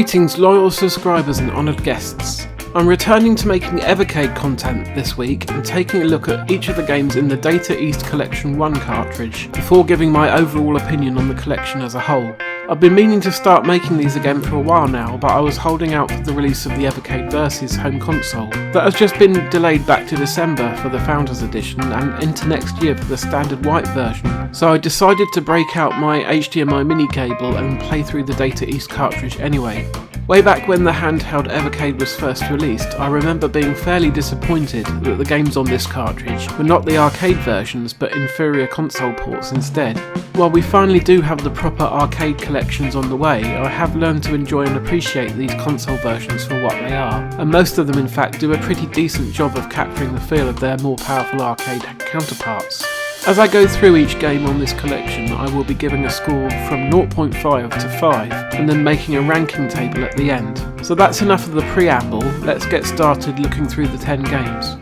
Greetings loyal subscribers and honoured guests. I'm returning to making Evercade content this week and taking a look at each of the games in the Data East Collection 1 cartridge before giving my overall opinion on the collection as a whole. I've been meaning to start making these again for a while now, but I was holding out for the release of the Evercade Versus home console. That has just been delayed back to December for the Founders Edition and into next year for the standard white version, so I decided to break out my HDMI mini cable and play through the Data East cartridge anyway. Way back when the handheld Evercade was first released, I remember being fairly disappointed that the games on this cartridge were not the arcade versions but inferior console ports instead. While we finally do have the proper arcade collections on the way, I have learned to enjoy and appreciate these console versions for what they are, and most of them in fact do a pretty decent job of capturing the feel of their more powerful arcade counterparts. As I go through each game on this collection, I will be giving a score from 0.5 to 5 and then making a ranking table at the end. So that's enough of the preamble, let's get started looking through the 10 games.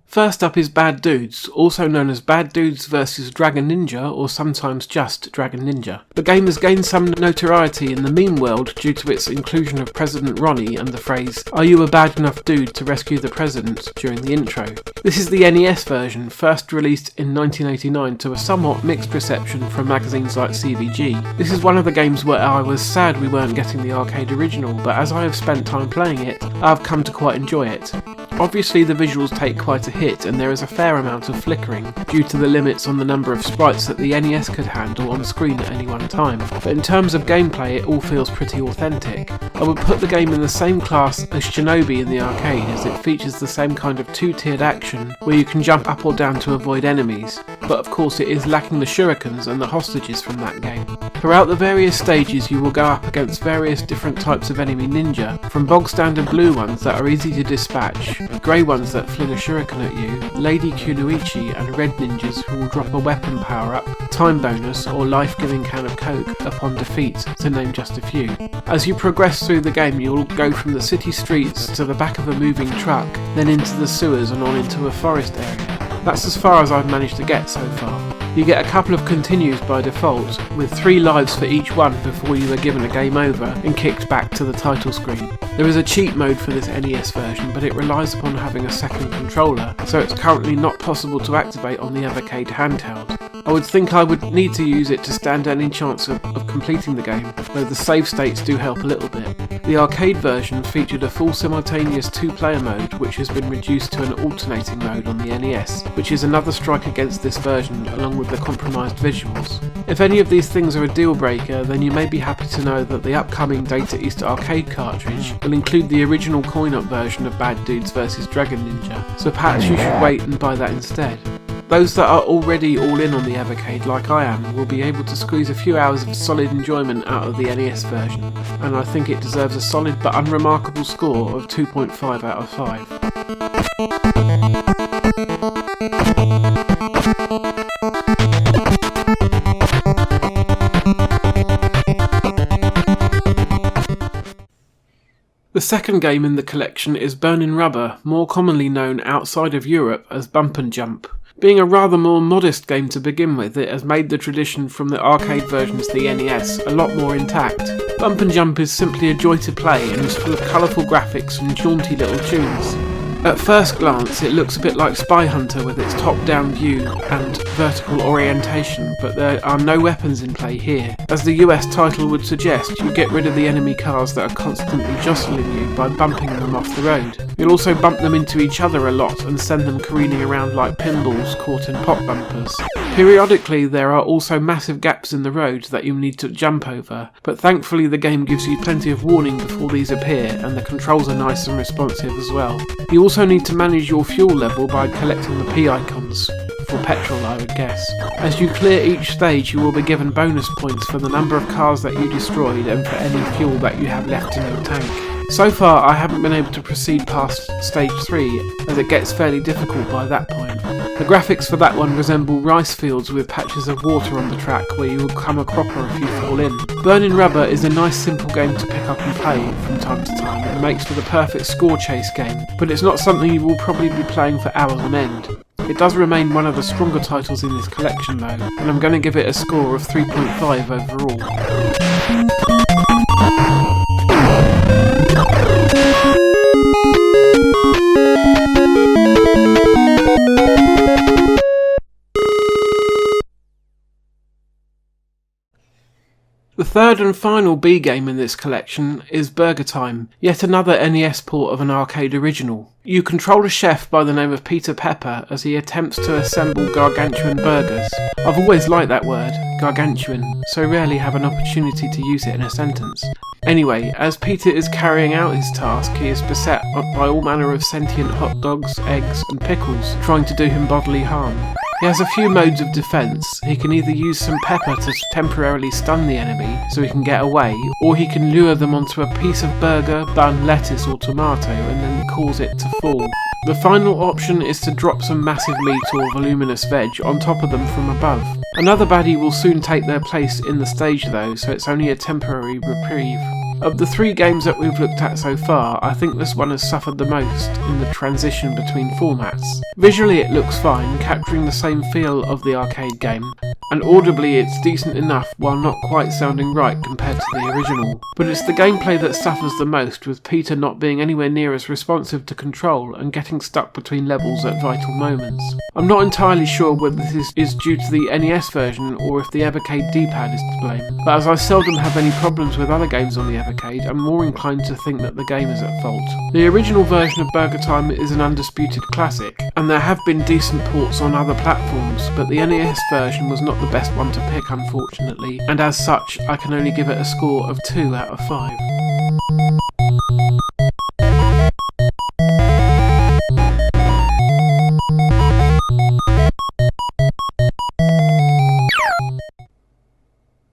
First up is Bad Dudes, also known as Bad Dudes vs Dragon Ninja or sometimes just Dragon Ninja. The game has gained some notoriety in the meme world due to its inclusion of President Ronnie and the phrase, "Are you a bad enough dude to rescue the president?" during the intro. This is the NES version, first released in 1989 to a somewhat mixed reception from magazines like CVG. This is one of the games where I was sad we weren't getting the arcade original, but as I have spent time playing it, I've come to quite enjoy it. Obviously the visuals take quite a hit and there is a fair amount of flickering due to the limits on the number of sprites that the NES could handle on screen at any one time, but in terms of gameplay it all feels pretty authentic. I would put the game in the same class as Shinobi in the arcade, as it features the same kind of two-tiered action where you can jump up or down to avoid enemies, but of course it is lacking the shurikens and the hostages from that game. Throughout the various stages you will go up against various different types of enemy ninja, from bog standard blue ones that are easy to dispatch, grey ones that fling a shuriken at you, Lady Kunoichi and red ninjas who will drop a weapon power-up, time bonus or life-giving can of coke upon defeat, to name just a few. As you progress through the game you will go from the city streets to the back of a moving truck, then into the sewers and on into a forest area. That's as far as I've managed to get so far. You get a couple of continues by default, with 3 lives for each one before you are given a game over and kicked back to the title screen. There is a cheat mode for this NES version, but it relies upon having a second controller, so it's currently not possible to activate on the Evercade handheld. I would think I would need to use it to stand any chance of completing the game, though the save states do help a little bit. The arcade version featured a full simultaneous 2-player mode, which has been reduced to an alternating mode on the NES, which is another strike against this version along with the compromised visuals. If any of these things are a deal breaker, then you may be happy to know that the upcoming Data East arcade cartridge will include the original coin-op version of Bad Dudes vs Dragon Ninja, so perhaps you should wait and buy that instead. Those that are already all in on the Evercade like I am will be able to squeeze a few hours of solid enjoyment out of the NES version, and I think it deserves a solid but unremarkable score of 2.5 out of 5. The second game in the collection is Burnin' Rubber, more commonly known outside of Europe as Bump and Jump. Being a rather more modest game to begin with, it has made the tradition from the arcade versions to the NES a lot more intact. Bump and Jump is simply a joy to play and is full of colourful graphics and jaunty little tunes. At first glance it looks a bit like Spy Hunter with its top-down view and vertical orientation, but there are no weapons in play here. As the US title would suggest, you get rid of the enemy cars that are constantly jostling you by bumping them off the road. You'll also bump them into each other a lot and send them careening around like pinballs caught in pop bumpers. Periodically there are also massive gaps in the road that you need to jump over, but thankfully the game gives you plenty of warning before these appear and the controls are nice and responsive as well. You also need to manage your fuel level by collecting the P icons, for petrol I would guess. As you clear each stage you will be given bonus points for the number of cars that you destroyed and for any fuel that you have left in your tank. So far I haven't been able to proceed past stage 3 as it gets fairly difficult by that point. The graphics for that one resemble rice fields with patches of water on the track where you will come a cropper if you fall in. Burnin' Rubber is a nice simple game to pick up and play from time to time and makes for the perfect score chase game, but it's not something you will probably be playing for hours on end. It does remain one of the stronger titles in this collection though, and I'm going to give it a score of 3.5 overall. third and final B game in this collection is Burger Time, yet another NES port of an arcade original. You control a chef by the name of Peter Pepper as he attempts to assemble gargantuan burgers. I've always liked that word, gargantuan, so rarely have an opportunity to use it in a sentence. Anyway, as Peter is carrying out his task, he is beset by all manner of sentient hot dogs, eggs and pickles, trying to do him bodily harm. He has a few modes of defence. He can either use some pepper to temporarily stun the enemy so he can get away, or he can lure them onto a piece of burger, bun, lettuce or tomato and then cause it to fall. The final option is to drop some massive meat or voluminous veg on top of them from above. Another baddie will soon take their place in the stage though, so it's only a temporary reprieve. Of the 3 games that we've looked at so far, I think this one has suffered the most in the transition between formats. Visually it looks fine, capturing the same feel of the arcade game, and audibly it's decent enough while not quite sounding right compared to the original. But it's the gameplay that suffers the most, with Peter not being anywhere near as responsive to control and getting stuck between levels at vital moments. I'm not entirely sure whether this is due to the NES version or if the Evercade D-pad is to blame, but as I seldom have any problems with other games on the Evercade, I'm more inclined to think that the game is at fault. The original version of Burger Time is an undisputed classic, and there have been decent ports on other platforms, but the NES version was not the best one to pick unfortunately, and as such I can only give it a score of 2 out of 5.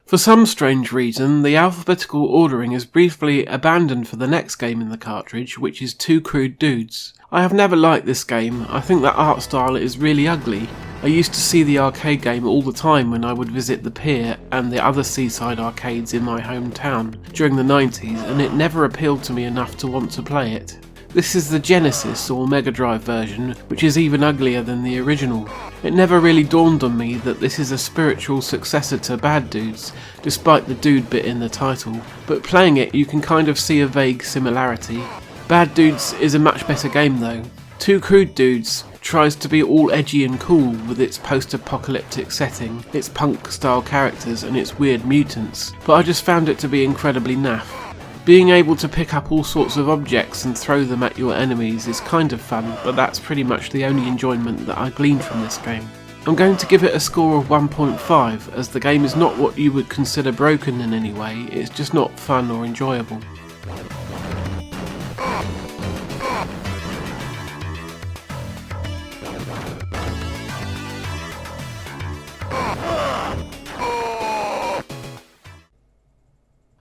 For some strange reason, the alphabetical ordering is briefly abandoned for the next game in the cartridge, which is Two Crude Dudes. I have never liked this game. I think the art style is really ugly. I used to see the arcade game all the time when I would visit the Pier and the other seaside arcades in my hometown during the 90s, and it never appealed to me enough to want to play it. This is the Genesis or Mega Drive version, which is even uglier than the original. It never really dawned on me that this is a spiritual successor to Bad Dudes, despite the dude bit in the title, but playing it you can kind of see a vague similarity. Bad Dudes is a much better game though. Two Crude Dudes tries to be all edgy and cool with its post-apocalyptic setting, its punk-style characters and its weird mutants, but I just found it to be incredibly naff. Being able to pick up all sorts of objects and throw them at your enemies is kind of fun, but that's pretty much the only enjoyment that I gleaned from this game. I'm going to give it a score of 1.5, as the game is not what you would consider broken in any way, it's just not fun or enjoyable.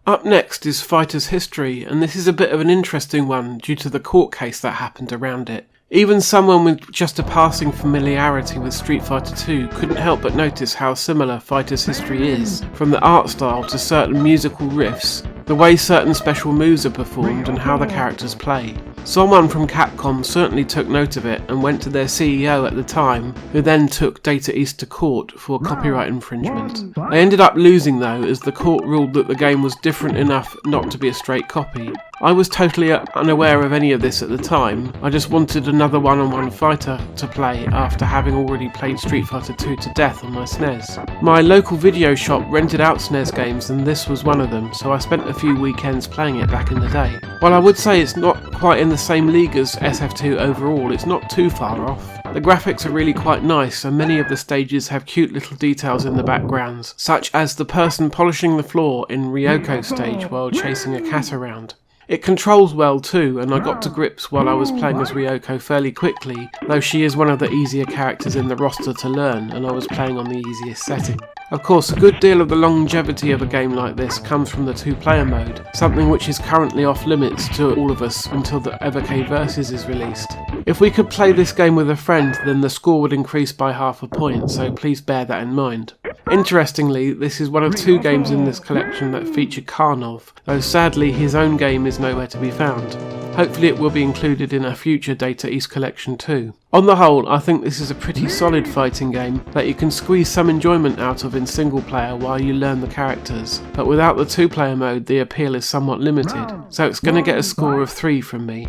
Up next is Fighter's History, and this is a bit of an interesting one due to the court case that happened around it. Even someone with just a passing familiarity with Street Fighter 2 couldn't help but notice how similar Fighter's History is, from the art style to certain musical riffs, the way certain special moves are performed and how the characters play. Someone from Capcom certainly took note of it and went to their CEO at the time, who then took Data East to court for copyright infringement. They ended up losing though, as the court ruled that the game was different enough not to be a straight copy. I was totally unaware of any of this at the time. I just wanted another one-on-one fighter to play after having already played Street Fighter 2 to death on my SNES. My local video shop rented out SNES games and this was one of them, so I spent a few weekends playing it back in the day. While I would say it's not quite in the same league as SF2 overall, it's not too far off. The graphics are really quite nice and many of the stages have cute little details in the backgrounds, such as the person polishing the floor in Ryoko's stage while chasing a cat around. It controls well too, and I got to grips while I was playing as Ryoko fairly quickly, though she is one of the easier characters in the roster to learn and I was playing on the easiest setting. Of course, a good deal of the longevity of a game like this comes from the two-player mode, something which is currently off limits to all of us until the Evercade Versus is released. If we could play this game with a friend, then the score would increase by half a point, so please bear that in mind. Interestingly, this is one of 2 games in this collection that feature Karnov, though sadly his own game is nowhere to be found. Hopefully it will be included in a future Data East collection too. On the whole, I think this is a pretty solid fighting game that you can squeeze some enjoyment out of in single player while you learn the characters, but without the 2-player mode the appeal is somewhat limited, so it's going to get a score of 3 from me.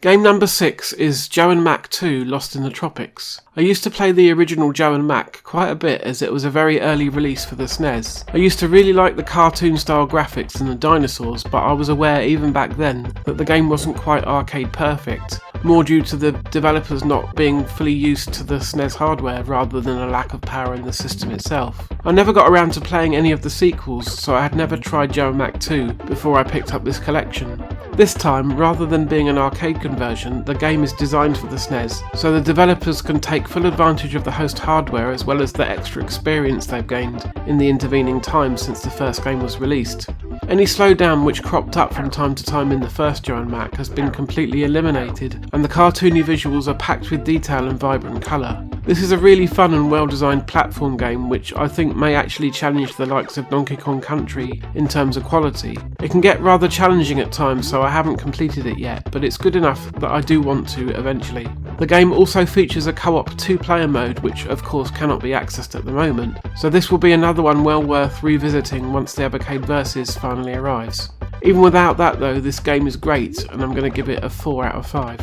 Game number 6 is Joe and Mac 2 Lost in the Tropics. I used to play the original Joe and Mac quite a bit as it was a very early release for the SNES. I used to really like the cartoon style graphics and the dinosaurs, but I was aware even back then that the game wasn't quite arcade perfect, more due to the developers not being fully used to the SNES hardware rather than a lack of power in the system itself. I never got around to playing any of the sequels, so I had never tried Joe and Mac 2 before I picked up this collection. This time, rather than being an arcade conversion, the game is designed for the SNES, so the developers can take full advantage of the host hardware as well as the extra experience they've gained in the intervening time since the first game was released. Any slowdown which cropped up from time to time in the first Joe and Mac has been completely eliminated, and the cartoony visuals are packed with detail and vibrant colour. This is a really fun and well-designed platform game which I think may actually challenge the likes of Donkey Kong Country in terms of quality. It can get rather challenging at times, so I haven't completed it yet, but it's good enough that I do want to eventually. The game also features a co-op 2-player mode which of course cannot be accessed at the moment, so this will be another one well worth revisiting once the Evercade Versus finally arrives. Even without that though, this game is great and I'm going to give it a 4 out of 5.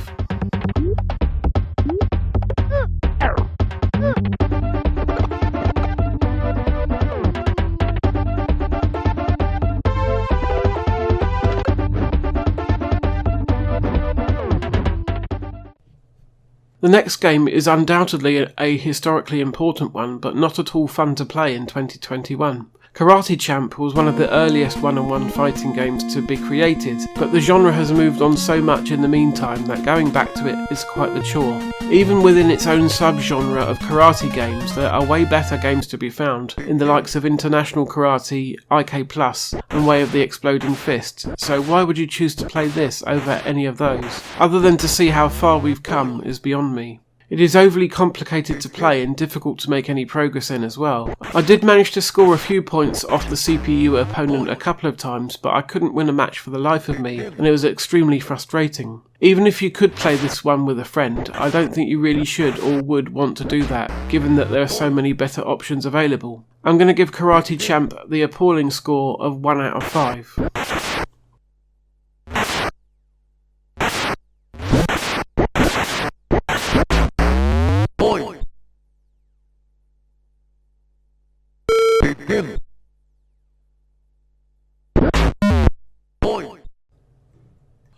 The next game is undoubtedly a historically important one, but not at all fun to play in 2021. Karate Champ was one of the earliest one-on-one fighting games to be created, but the genre has moved on so much in the meantime that going back to it is quite the chore. Even within its own sub-genre of karate games, there are way better games to be found in the likes of International Karate, IK Plus, and Way of the Exploding Fist, so why would you choose to play this over any of those? Other than to see how far we've come is beyond me. It is overly complicated to play and difficult to make any progress in as well. I did manage to score a few points off the CPU opponent a couple of times, but I couldn't win a match for the life of me, and it was extremely frustrating. Even if you could play this one with a friend, I don't think you really should or would want to do that, given that there are so many better options available. I'm going to give Karate Champ the appalling score of 1 out of 5.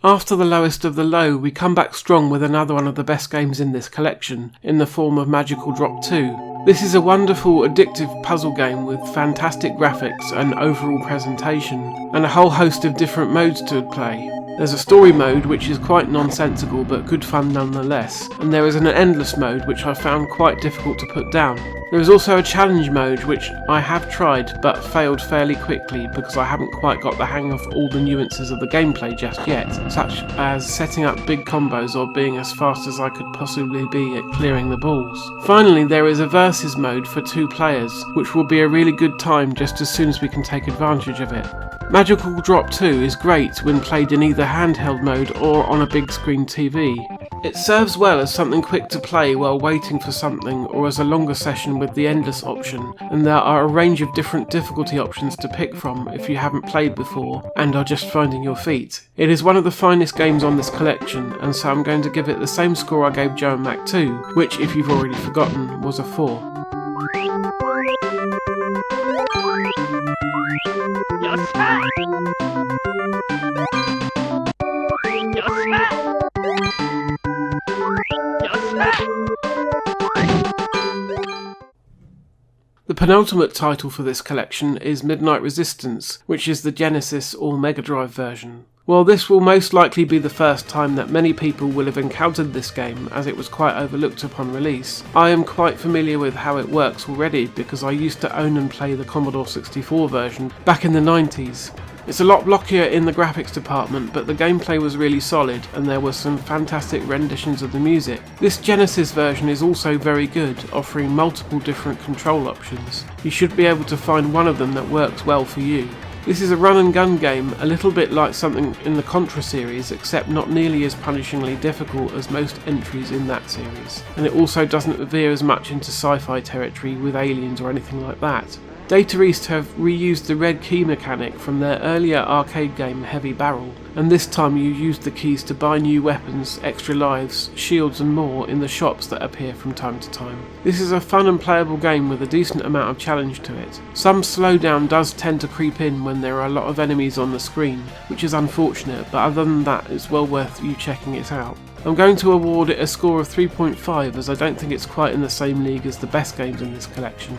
After the lowest of the low, we come back strong with another one of the best games in this collection, in the form of Magical Drop 2. This is a wonderful, addictive puzzle game with fantastic graphics and overall presentation, and a whole host of different modes to play. There's a story mode which is quite nonsensical but good fun nonetheless, and there is an endless mode which I found quite difficult to put down. There is also a challenge mode which I have tried but failed fairly quickly because I haven't quite got the hang of all the nuances of the gameplay just yet, such as setting up big combos or being as fast as I could possibly be at clearing the balls. Finally, there is a versus mode for 2 players, which will be a really good time just as soon as we can take advantage of it. Magical Drop 2 is great when played in either handheld mode or on a big screen TV. It serves well as something quick to play while waiting for something, or as a longer session with the endless option, and there are a range of different difficulty options to pick from if you haven't played before and are just finding your feet. It is one of the finest games on this collection, and so I'm going to give it the same score I gave Joe and Mac 2, which, if you've already forgotten, was a 4. The penultimate title for this collection is Midnight Resistance, which is the Genesis or Mega Drive version. While this will most likely be the first time that many people will have encountered this game, as it was quite overlooked upon release, I am quite familiar with how it works already because I used to own and play the Commodore 64 version back in the 90s. It's a lot blockier in the graphics department, but the gameplay was really solid and there were some fantastic renditions of the music. This Genesis version is also very good, offering multiple different control options. You should be able to find one of them that works well for you. This is a run and gun game, a little bit like something in the Contra series, except not nearly as punishingly difficult as most entries in that series. And it also doesn't veer as much into sci-fi territory with aliens or anything like that. Data East have reused the red key mechanic from their earlier arcade game Heavy Barrel, and this time you use the keys to buy new weapons, extra lives, shields and more in the shops that appear from time to time. This is a fun and playable game with a decent amount of challenge to it. Some slowdown does tend to creep in when there are a lot of enemies on the screen, which is unfortunate, but other than that it's well worth you checking it out. I'm going to award it a score of 3.5 as I don't think it's quite in the same league as the best games in this collection.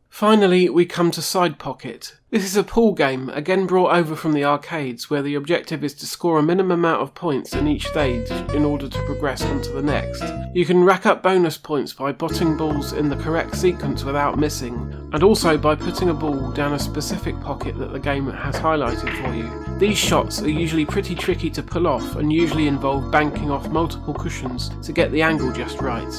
Finally, we come to Side Pocket. This is a pool game, again brought over from the arcades, where the objective is to score a minimum amount of points in each stage in order to progress on to the next. You can rack up bonus points by botting balls in the correct sequence without missing, and also by putting a ball down a specific pocket that the game has highlighted for you. These shots are usually pretty tricky to pull off and usually involve banking off multiple cushions to get the angle just right.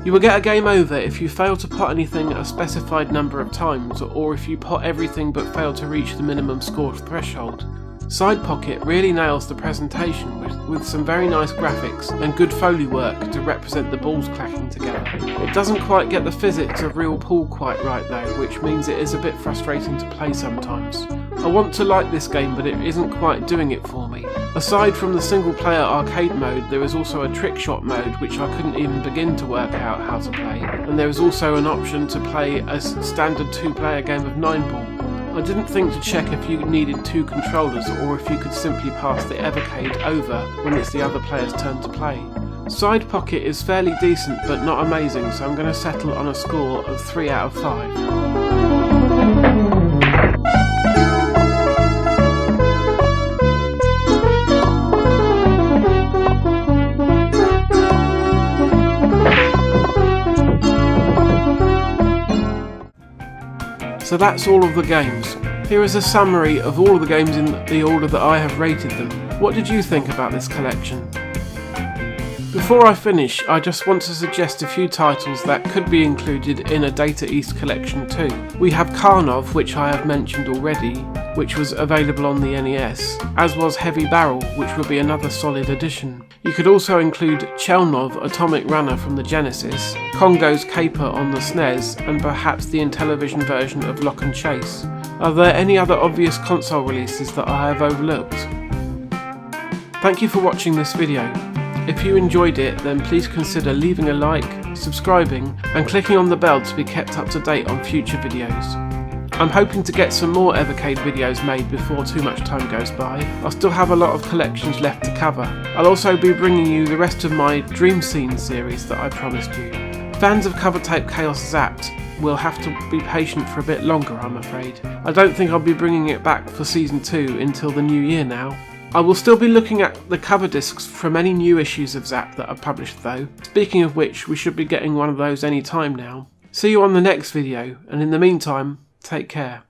You will get a game over if you fail to pot anything a specified number of times, or if you pot everything but fail to reach the minimum score threshold. Side Pocket really nails the presentation with some very nice graphics and good Foley work to represent the balls clacking together. It doesn't quite get the physics of real pool quite right though, which means it is a bit frustrating to play sometimes. I want to like this game, but it isn't quite doing it for me. Aside from the single player arcade mode, there is also a trick shot mode which I couldn't even begin to work out how to play, and there is also an option to play a standard 2-player game of 9-ball. I didn't think to check if you needed 2 controllers or if you could simply pass the Evercade over when it's the other player's turn to play. Side Pocket is fairly decent but not amazing, so I'm going to settle on a score of 3 out of 5. So that's all of the games. Here is a summary of all of the games in the order that I have rated them. What did you think about this collection? Before I finish, I just want to suggest a few titles that could be included in a Data East collection too. We have Karnov, which I have mentioned already, which was available on the NES, as was Heavy Barrel, which would be another solid addition. You could also include Chelnov Atomic Runner from the Genesis, Congo's Caper on the SNES, and perhaps the Intellivision version of Lock and Chase. Are there any other obvious console releases that I have overlooked? Thank you for watching this video. If you enjoyed it, then please consider leaving a like, subscribing, and clicking on the bell to be kept up to date on future videos. I'm hoping to get some more Evercade videos made before too much time goes by. I'll still have a lot of collections left to cover. I'll also be bringing you the rest of my Dream Scene series that I promised you. Fans of Cover Tape Chaos Zapped will have to be patient for a bit longer, I'm afraid. I don't think I'll be bringing it back for Season 2 until the new year now. I will still be looking at the cover discs from any new issues of Zap that are published though. Speaking of which, we should be getting one of those any time now. See you on the next video, and in the meantime, take care.